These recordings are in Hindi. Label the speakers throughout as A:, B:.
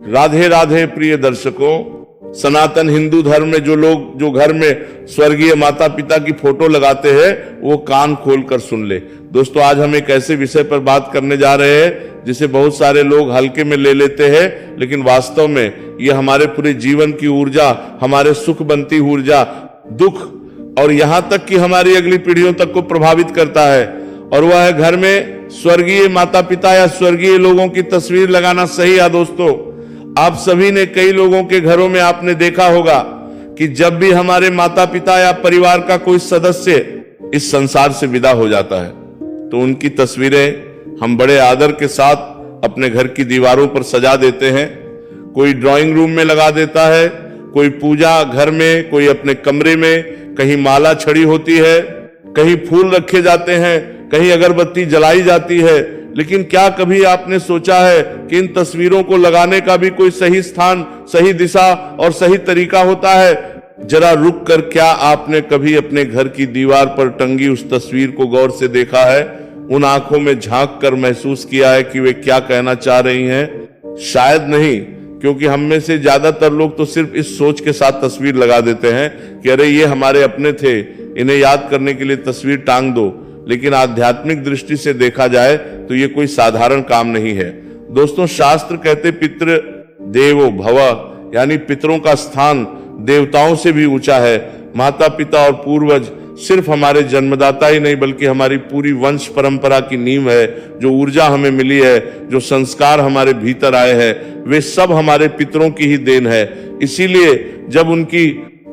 A: राधे राधे प्रिय दर्शकों, सनातन हिंदू धर्म में जो घर में स्वर्गीय माता पिता की फोटो लगाते हैं वो कान खोलकर सुन ले। दोस्तों, आज हम एक ऐसे विषय पर बात करने जा रहे हैं जिसे बहुत सारे लोग हल्के में ले लेते हैं, लेकिन वास्तव में ये हमारे पूरे जीवन की ऊर्जा, हमारे सुख बनती ऊर्जा, दुख और यहां तक कि हमारी अगली पीढ़ियों तक को प्रभावित करता है। और वह है घर में स्वर्गीय माता पिता या स्वर्गीय लोगों की तस्वीर लगाना सही है। दोस्तों, आप सभी ने कई लोगों के घरों में आपने देखा होगा कि जब भी हमारे माता पिता या परिवार का कोई सदस्य इस संसार से विदा हो जाता है तो उनकी तस्वीरें हम बड़े आदर के साथ अपने घर की दीवारों पर सजा देते हैं। कोई ड्राइंग रूम में लगा देता है, कोई पूजा घर में, कोई अपने कमरे में, कहीं माला छड़ी होती है, कहीं फूल रखे जाते हैं, कहीं अगरबत्ती जलाई जाती है। लेकिन क्या कभी आपने सोचा है कि इन तस्वीरों को लगाने का भी कोई सही स्थान, सही दिशा और सही तरीका होता है? जरा रुक कर क्या आपने कभी अपने घर की दीवार पर टंगी उस तस्वीर को गौर से देखा है? उन आंखों में झांक कर महसूस किया है कि वे क्या कहना चाह रही हैं? शायद नहीं, क्योंकि हम में से ज्यादातर लोग तो सिर्फ इस सोच के साथ तस्वीर लगा देते हैं कि अरे ये हमारे अपने थे, इन्हें याद करने के लिए तस्वीर टांग दो। लेकिन आध्यात्मिक दृष्टि से देखा जाए तो ये कोई साधारण काम नहीं है। दोस्तों, शास्त्र कहते पितृ देवो भव, यानी पितरों का स्थान देवताओं से भी ऊंचा है। माता पिता और पूर्वज सिर्फ हमारे जन्मदाता ही नहीं बल्कि हमारी पूरी वंश परंपरा की नींव है। जो ऊर्जा हमें मिली है, जो संस्कार हमारे भीतर आए हैं, वे सब हमारे पितरों की ही देन है। इसीलिए जब उनकी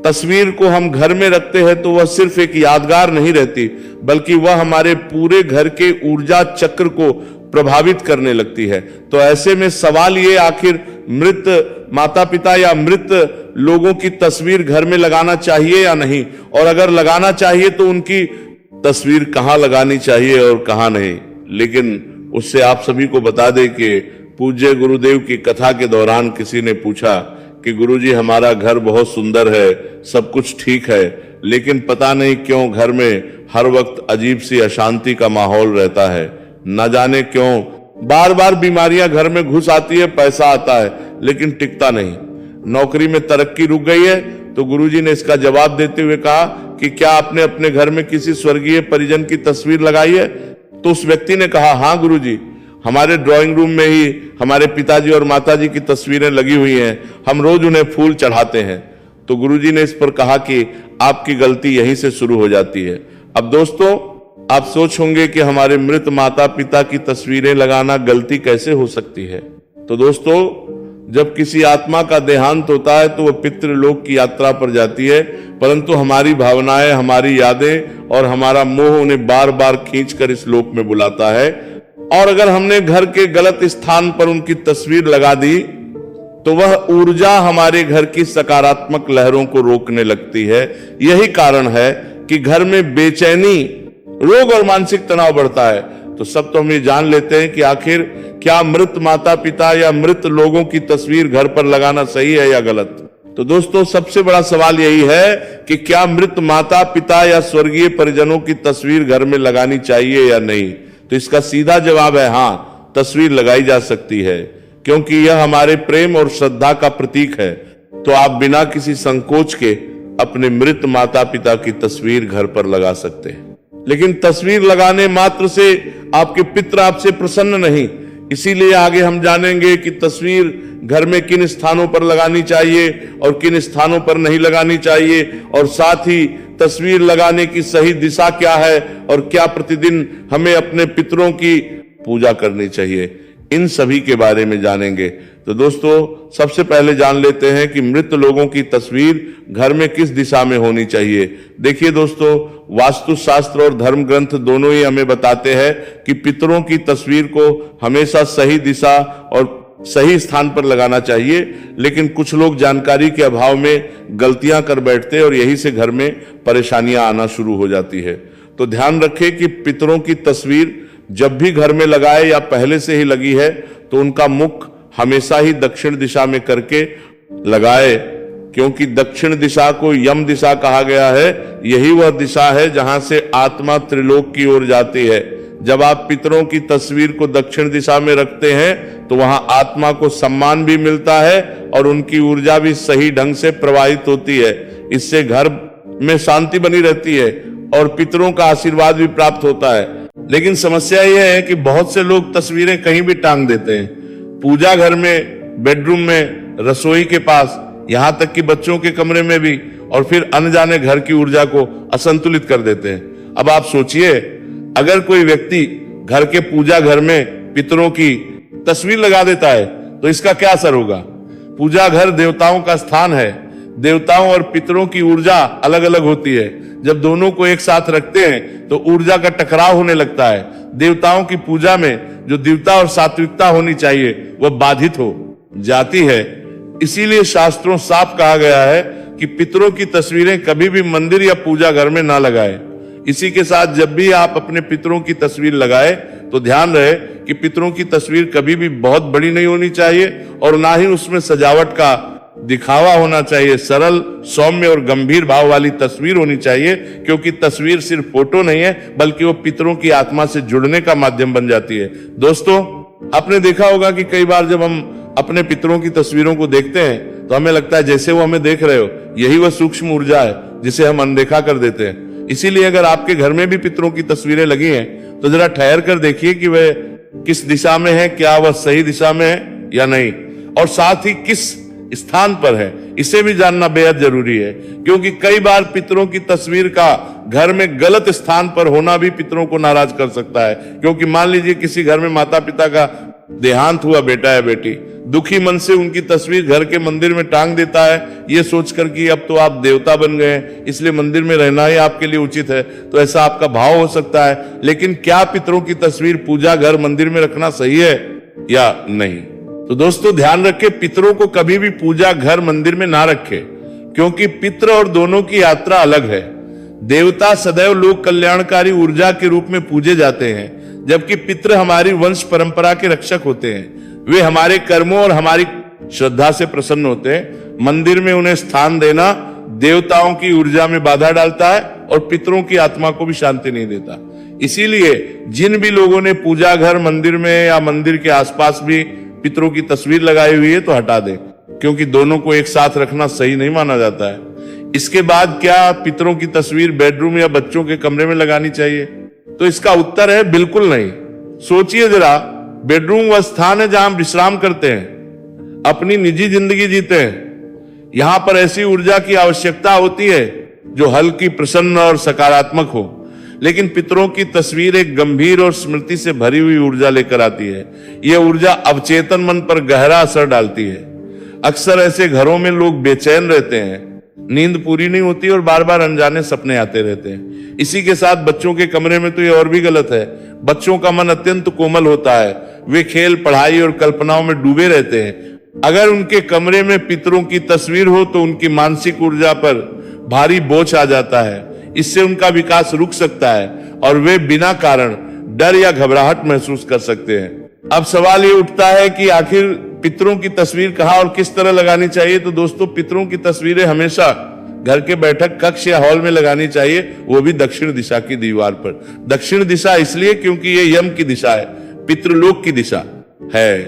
A: तस्वीर को हम घर में रखते हैं तो वह सिर्फ एक यादगार नहीं रहती, बल्कि वह हमारे पूरे घर के ऊर्जा चक्र को प्रभावित करने लगती है। तो ऐसे में सवाल ये, आखिर मृत माता पिता या मृत लोगों की तस्वीर घर में लगाना चाहिए या नहीं? और अगर लगाना चाहिए तो उनकी तस्वीर कहां लगानी चाहिए और कहां नहीं? लेकिन उससे आप सभी को बता दें कि पूज्य गुरुदेव की कथा के दौरान किसी ने पूछा कि गुरुजी, हमारा घर बहुत सुंदर है, सब कुछ ठीक है, लेकिन पता नहीं क्यों घर में हर वक्त अजीब सी अशांति का माहौल रहता है। न जाने क्यों बार बार बीमारियां घर में घुस आती है, पैसा आता है लेकिन टिकता नहीं। नौकरी में तरक्की रुक गई है। तो गुरुजी ने इसका जवाब देते हुए कहा कि क्या आपने अपने घर में किसी स्वर्गीय परिजन की तस्वीर लगाई है? तो उस व्यक्ति ने कहा, हाँ गुरुजी, हमारे ड्राइंग रूम में ही हमारे पिताजी और माताजी की तस्वीरें लगी हुई हैं, हम रोज उन्हें फूल चढ़ाते हैं। तो गुरुजी ने इस पर कहा कि आपकी गलती यहीं से शुरू हो जाती है। अब दोस्तों, आप सोच होंगे कि हमारे मृत माता पिता की तस्वीरें लगाना गलती कैसे हो सकती है? तो दोस्तों, जब किसी आत्मा का देहांत होता है तो वह पितृलोक की यात्रा पर जाती है, परंतु हमारी भावनाएं, हमारी यादें और हमारा मोह उन्हें बार बार खींचकर इस लोक में बुलाता है। और अगर हमने घर के गलत स्थान पर उनकी तस्वीर लगा दी तो वह ऊर्जा हमारे घर की सकारात्मक लहरों को रोकने लगती है। यही कारण है कि घर में बेचैनी, रोग और मानसिक तनाव बढ़ता है। तो सब तो हम ये जान लेते हैं कि आखिर क्या मृत माता पिता या मृत लोगों की तस्वीर घर पर लगाना सही है या गलत? तो दोस्तों, सबसे बड़ा सवाल यही है कि क्या मृत माता पिता या स्वर्गीय परिजनों की तस्वीर घर में लगानी चाहिए या नहीं? तो इसका सीधा जवाब है हाँ, तस्वीर लगाई जा सकती है, क्योंकि यह हमारे प्रेम और श्रद्धा का प्रतीक है। तो आप बिना किसी संकोच के अपने मृत माता पिता की तस्वीर घर पर लगा सकते हैं। लेकिन तस्वीर लगाने मात्र से आपके पितर आपसे प्रसन्न नहीं। इसीलिए आगे हम जानेंगे कि तस्वीर घर में किन स्थानों पर लगानी चाहिए और किन स्थानों पर नहीं लगानी चाहिए, और साथ ही तस्वीर लगाने की सही दिशा क्या है और क्या प्रतिदिन हमें अपने पितरों की पूजा करनी चाहिए। इन सभी के बारे में जानेंगे। तो दोस्तों, सबसे पहले जान लेते हैं कि मृत लोगों की तस्वीर घर में किस दिशा में होनी चाहिए। देखिए दोस्तों, वास्तुशास्त्र और धर्म ग्रंथ दोनों ही हमें बताते हैं कि पितरों की तस्वीर को हमेशा सही दिशा और सही स्थान पर लगाना चाहिए। लेकिन कुछ लोग जानकारी के अभाव में गलतियां कर बैठते हैं और यही से घर में परेशानियां आना शुरू हो जाती है। तो ध्यान रखें कि पितरों की तस्वीर जब भी घर में लगाए या पहले से ही लगी है तो उनका मुख हमेशा ही दक्षिण दिशा में करके लगाए, क्योंकि दक्षिण दिशा को यम दिशा कहा गया है। यही वह दिशा है जहां से आत्मा त्रिलोक की ओर जाती है। जब आप पितरों की तस्वीर को दक्षिण दिशा में रखते हैं तो वहां आत्मा को सम्मान भी मिलता है और उनकी ऊर्जा भी सही ढंग से प्रवाहित होती है। इससे घर में शांति बनी रहती है और पितरों का आशीर्वाद भी प्राप्त होता है। लेकिन समस्या यह है कि बहुत से लोग तस्वीरें कहीं भी टांग देते हैं, पूजा घर में, बेडरूम में, रसोई के पास, यहां तक कि बच्चों के कमरे में भी, और फिर अनजाने घर की ऊर्जा को असंतुलित कर देते हैं। अब आप सोचिए, अगर कोई व्यक्ति घर के पूजा घर में पितरों की तस्वीर लगा देता है तो इसका क्या असर होगा? पूजा घर देवताओं का स्थान है। देवताओं और पितरों की ऊर्जा अलग अलग होती है। जब दोनों को एक साथ रखते हैं तो ऊर्जा का टकराव होने लगता है। देवताओं की पूजा में जो दिव्यता और सात्विकता होनी चाहिए वह बाधित हो जाती है। इसीलिए शास्त्रों साफ कहा गया है कि पितरों की तस्वीरें कभी भी मंदिर या पूजा घर में ना लगाएं। इसी के साथ जब भी आप अपने पितरों की तस्वीर लगाए तो ध्यान रहे कि पितरों की तस्वीर कभी भी बहुत बड़ी नहीं होनी चाहिए और ना ही उसमें सजावट का दिखावा होना चाहिए। सरल, सौम्य और गंभीर भाव वाली तस्वीर होनी चाहिए, क्योंकि तस्वीर सिर्फ फोटो नहीं है बल्कि वो पितरों की आत्मा से जुड़ने का माध्यम बन जाती है। दोस्तों, आपने देखा होगा कि कई बार जब हम अपने पितरों की तस्वीरों को देखते हैं तो हमें लगता है जैसे वो हमें देख रहे हो, यही वह सूक्ष्म ऊर्जा है जिसे हम अनदेखा कर देते हैं। इसीलिए अगर आपके घर में भी पितरों की तस्वीरें लगी हैं तो जरा ठहर कर देखिए कि वह किस दिशा में है, क्या वह सही दिशा में है या नहीं, और साथ ही किस स्थान पर है, इसे भी जानना बेहद जरूरी है। क्योंकि कई बार पितरों की तस्वीर का घर में गलत स्थान पर होना भी पितरों को नाराज कर सकता है। क्योंकि मान लीजिए किसी घर में माता पिता का देहांत हुआ, बेटा या बेटी, दुखी मन से उनकी तस्वीर घर के मंदिर में टांग देता है, ये सोचकर कि अब तो आप देवता बन गए हैं इसलिए मंदिर में रहना ही आपके लिए उचित है, तो ऐसा आपका भाव हो सकता है। लेकिन क्या पितरों की तस्वीर पूजा घर, मंदिर में रखना सही है या नहीं? तो दोस्तों ध्यान रखें, पितरों को कभी भी पूजा घर, मंदिर में ना रखें, क्योंकि पितर और दोनों की यात्रा अलग है। देवता सदैव लोक कल्याणकारी ऊर्जा के रूप में पूजे जाते हैं, जबकि पितर हमारी वंश परंपरा के रक्षक होते हैं। वे हमारे कर्मों और हमारी श्रद्धा से प्रसन्न होते हैं। मंदिर में उन्हें स्थान देना देवताओं की ऊर्जा में बाधा डालता है और पितरों की आत्मा को भी शांति नहीं देता। इसीलिए जिन भी लोगों ने पूजा घर, मंदिर में या मंदिर के आसपास भी पितरों की तस्वीर लगाई हुई है तो हटा दें, क्योंकि दोनों को एक साथ रखना सही नहीं माना जाता है। इसके बाद क्या पितरों की तस्वीर बेडरूम या बच्चों के कमरे में लगानी चाहिए? तो इसका उत्तर है बिल्कुल नहीं। सोचिए जरा, बेडरूम वह स्थान है जहां हम विश्राम करते हैं, अपनी निजी जिंदगी जीते हैं। यहां पर ऐसी ऊर्जा की आवश्यकता होती है जो हल्की, प्रसन्न और सकारात्मक हो। लेकिन पितरों की तस्वीर एक गंभीर और स्मृति से भरी हुई ऊर्जा लेकर आती है। यह ऊर्जा अवचेतन मन पर गहरा असर डालती है। अक्सर ऐसे घरों में लोग बेचैन रहते हैं, नींद पूरी नहीं होती और बार बार अनजाने सपने आते रहते हैं। इसी के साथ बच्चों के कमरे में तो ये और भी गलत है। बच्चों का मन अत्यंत कोमल होता है, वे खेल, पढ़ाई और कल्पनाओं में डूबे रहते हैं। अगर उनके कमरे में पितरों की तस्वीर हो तो उनकी मानसिक ऊर्जा पर भारी बोझ आ जाता है। इससे उनका विकास रुक सकता है और वे बिना कारण डर या घबराहट महसूस कर सकते हैं। अब सवाल ये उठता है कि आखिर पितरों की तस्वीर कहाँ और किस तरह लगानी चाहिए? तो दोस्तों, पितरों की तस्वीरें हमेशा घर के बैठक कक्ष या हॉल में लगानी चाहिए, वो भी दक्षिण दिशा की दीवार पर। दक्षिण दिशा इसलिए क्योंकि ये यम की दिशा है, पितृलोक की दिशा है।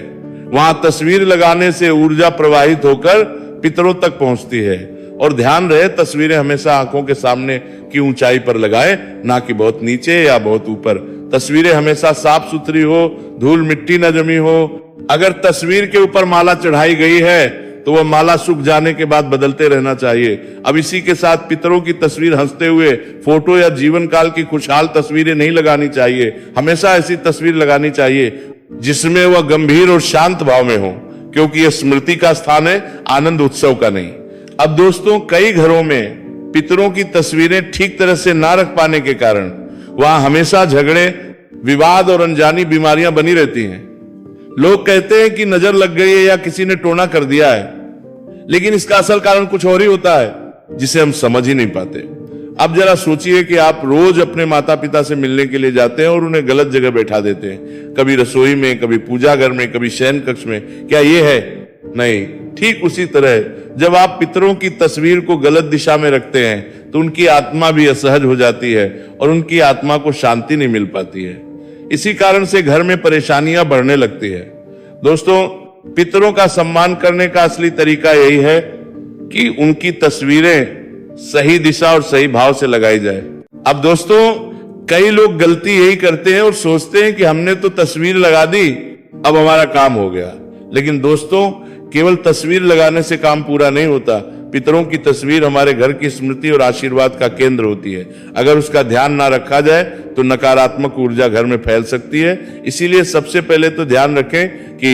A: वहां तस्वीर लगाने से ऊर्जा प्रवाहित होकर पितरों तक पहुंचती है। और ध्यान रहे, तस्वीरें हमेशा आंखों के सामने की ऊंचाई पर लगाएं, ना कि बहुत नीचे या बहुत ऊपर। तस्वीरें हमेशा साफ सुथरी हो, धूल मिट्टी न जमी हो। अगर तस्वीर के ऊपर माला चढ़ाई गई है तो वह माला सूख जाने के बाद बदलते रहना चाहिए। अब इसी के साथ पितरों की तस्वीर हंसते हुए फोटो या जीवन काल की खुशहाल तस्वीरें नहीं लगानी चाहिए। हमेशा ऐसी तस्वीर लगानी चाहिए जिसमें वह गंभीर और शांत भाव में हो, क्योंकि यह स्मृति का स्थान है, आनंद उत्सव का नहीं। अब दोस्तों, कई घरों में पितरों की तस्वीरें ठीक तरह से ना रख पाने के कारण वहां हमेशा झगड़े, विवाद और अनजानी बीमारियां बनी रहती हैं। लोग कहते हैं कि नजर लग गई है या किसी ने टोना कर दिया है, लेकिन इसका असल कारण कुछ और ही होता है जिसे हम समझ ही नहीं पाते। अब जरा सोचिए कि आप रोज अपने माता पिता से मिलने के लिए जाते हैं और उन्हें गलत जगह बैठा देते हैं, कभी रसोई में, कभी पूजा घर में, कभी शयन कक्ष में। क्या ये है? नहीं। ठीक उसी तरह जब आप पितरों की तस्वीर को गलत दिशा में रखते हैं तो उनकी आत्मा भी असहज हो जाती है और उनकी आत्मा को शांति नहीं मिल पाती है। इसी कारण से घर में परेशानियां बढ़ने लगती है। दोस्तों, पितरों का सम्मान करने का असली तरीका यही है कि उनकी तस्वीरें सही दिशा और सही भाव से लगाई जाए। अब दोस्तों, कई लोग गलती यही करते हैं और सोचते हैं कि हमने तो तस्वीर लगा दी, अब हमारा काम हो गया। लेकिन दोस्तों, केवल तस्वीर लगाने से काम पूरा नहीं होता। पितरों की तस्वीर हमारे घर की स्मृति और आशीर्वाद का केंद्र होती है। अगर उसका ध्यान ना रखा जाए तो नकारात्मक ऊर्जा घर में फैल सकती है। इसीलिए सबसे पहले तो ध्यान रखें कि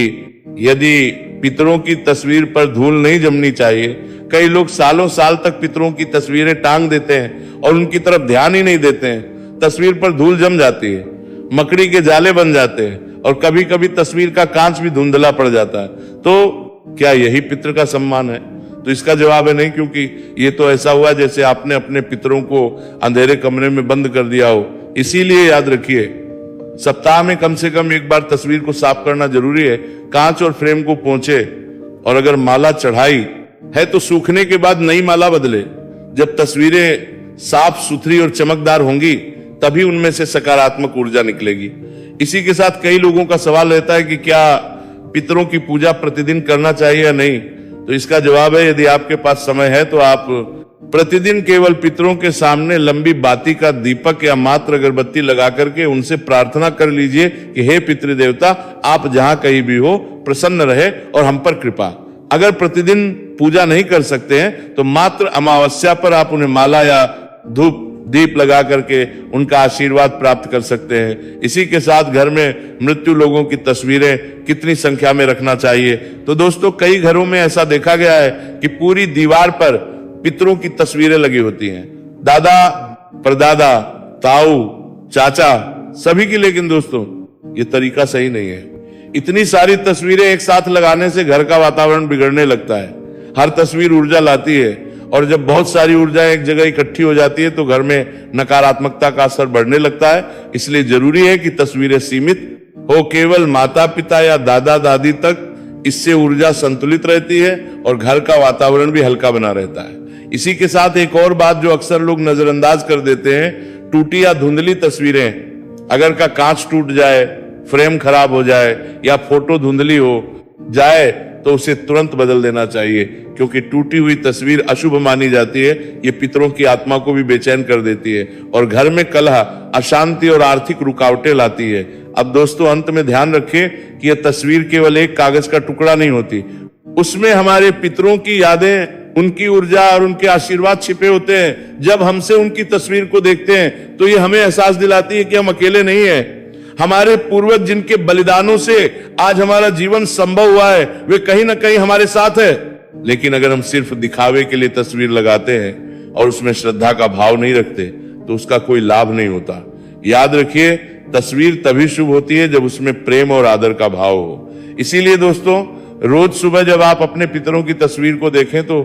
A: यदि पितरों की तस्वीर पर धूल नहीं जमनी चाहिए। कई लोग सालों साल तक पितरों की तस्वीरें टांग देते हैं और उनकी तरफ ध्यान ही नहीं देते हैं। तस्वीर पर धूल जम जाती है, मकड़ी के जाले बन जाते हैं और कभी कभी तस्वीर का कांच भी धुंधला पड़ जाता है। तो क्या यही पितृ का सम्मान है? तो इसका जवाब है नहीं, क्योंकि ये तो ऐसा हुआ जैसे आपने अपने पितरों को अंधेरे कमरे में बंद कर दिया हो। इसीलिए याद रखिए, सप्ताह में कम से कम एक बार तस्वीर को साफ करना जरूरी है। कांच और फ्रेम को पोंछे और अगर माला चढ़ाई है तो सूखने के बाद नई माला बदले। जब तस्वीरें साफ सुथरी और चमकदार होंगी तभी उनमें से सकारात्मक ऊर्जा निकलेगी। इसी के साथ कई लोगों का सवाल रहता है कि क्या पितरों की पूजा प्रतिदिन करना चाहिए या नहीं। तो इसका जवाब है, यदि आपके पास समय है तो आप प्रतिदिन केवल पितरों के सामने लंबी बाती का दीपक या मात्र अगरबत्ती लगा करके उनसे प्रार्थना कर लीजिए कि हे पितृदेवता, आप जहां कहीं भी हो प्रसन्न रहे और हम पर कृपा। अगर प्रतिदिन पूजा नहीं कर सकते हैं तो मात्र अमावस्या पर आप उन्हें माला या धूप दीप लगा करके उनका आशीर्वाद प्राप्त कर सकते हैं। इसी के साथ घर में मृत्यु लोगों की तस्वीरें कितनी संख्या में रखना चाहिए। तो दोस्तों, कई घरों में ऐसा देखा गया है कि पूरी दीवार पर पितरों की तस्वीरें लगी होती हैं, दादा, परदादा, ताऊ, चाचा, सभी की। लेकिन दोस्तों, ये तरीका सही नहीं है। इतनी सारी तस्वीरें एक साथ लगाने से घर का वातावरण बिगड़ने लगता है। हर तस्वीर ऊर्जा लाती है और जब बहुत सारी ऊर्जा एक जगह इकट्ठी हो जाती है तो घर में नकारात्मकता का असर बढ़ने लगता है। इसलिए जरूरी है कि तस्वीरें सीमित हो, केवल माता पिता या दादा दादी तक। इससे ऊर्जा संतुलित रहती है और घर का वातावरण भी हल्का बना रहता है। इसी के साथ एक और बात जो अक्सर लोग नजरअंदाज कर देते हैं, टूटी या धुंधली तस्वीरें। अगर का कांच टूट जाए, फ्रेम खराब हो जाए या फोटो धुंधली हो जाए तो उसे तुरंत बदल देना चाहिए, क्योंकि टूटी हुई तस्वीर अशुभ मानी जाती है। ये पितरों की आत्मा को भी बेचैन कर देती है और घर में कलह, अशांति और आर्थिक रुकावटें लाती है। अब दोस्तों, अंत में ध्यान रखें कि यह तस्वीर केवल एक कागज का टुकड़ा नहीं होती। उसमें हमारे पितरों की यादें, उनकी ऊर्जा और उनके आशीर्वाद छिपे होते हैं। जब हमसे उनकी तस्वीर को देखते हैं तो ये हमें एहसास दिलाती है कि हम अकेले नहीं हैं। हमारे पूर्वज जिनके बलिदानों से आज हमारा जीवन संभव हुआ है, वे कहीं ना कहीं हमारे साथ है। लेकिन अगर हम सिर्फ दिखावे के लिए तस्वीर लगाते हैं और उसमें श्रद्धा का भाव नहीं रखते तो उसका कोई लाभ नहीं होता। याद रखिए, तस्वीर तभी शुभ होती है जब उसमें प्रेम और आदर का भाव हो। इसीलिए दोस्तों, रोज सुबह जब आप अपने पितरों की तस्वीर को देखें तो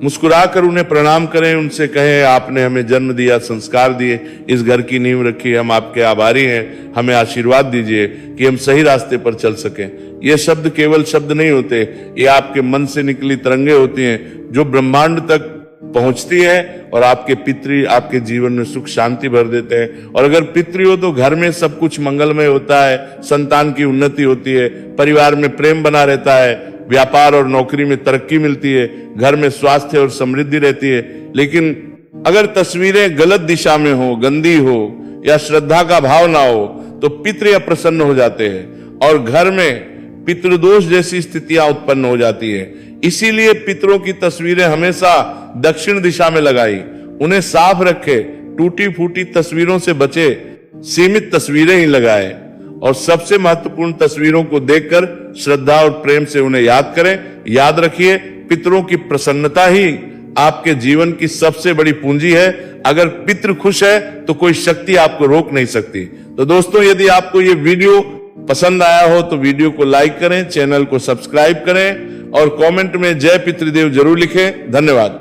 A: मुस्कुराकर उन्हें प्रणाम करें, उनसे कहें, आपने हमें जन्म दिया, संस्कार दिए, इस घर की नींव रखी, हम आपके आभारी हैं, हमें आशीर्वाद दीजिए कि हम सही रास्ते पर चल सकें। ये शब्द केवल शब्द नहीं होते, ये आपके मन से निकली तरंगे होती हैं जो ब्रह्मांड तक पहुंचती है और आपके पितृ आपके जीवन में सुख शांति भर देते हैं। और अगर पितृ हो तो घर में सब कुछ मंगलमय होता है, संतान की उन्नति होती है, परिवार में प्रेम बना रहता है, व्यापार और नौकरी में तरक्की मिलती है, घर में स्वास्थ्य और समृद्धि रहती है। लेकिन अगर तस्वीरें गलत दिशा में हो, गंदी हो या श्रद्धा का भाव ना हो तो पितृ अप्रसन्न हो जाते हैं और घर में पितृदोष जैसी स्थितियां उत्पन्न हो जाती है। इसीलिए पितरों की तस्वीरें हमेशा दक्षिण दिशा में लगाई, उन्हें साफ रखे, टूटी फूटी तस्वीरों से बचे, सीमित तस्वीरें ही लगाए और सबसे महत्वपूर्ण तस्वीरों को देखकर श्रद्धा और प्रेम से उन्हें याद करें। याद रखिए, पितरों की प्रसन्नता ही आपके जीवन की सबसे बड़ी पूंजी है। अगर पितृ खुश है तो कोई शक्ति आपको रोक नहीं सकती। तो दोस्तों, यदि आपको ये वीडियो पसंद आया हो तो वीडियो को लाइक करें, चैनल को सब्सक्राइब करें और कमेंट में जय पितृदेव जरूर लिखें। धन्यवाद।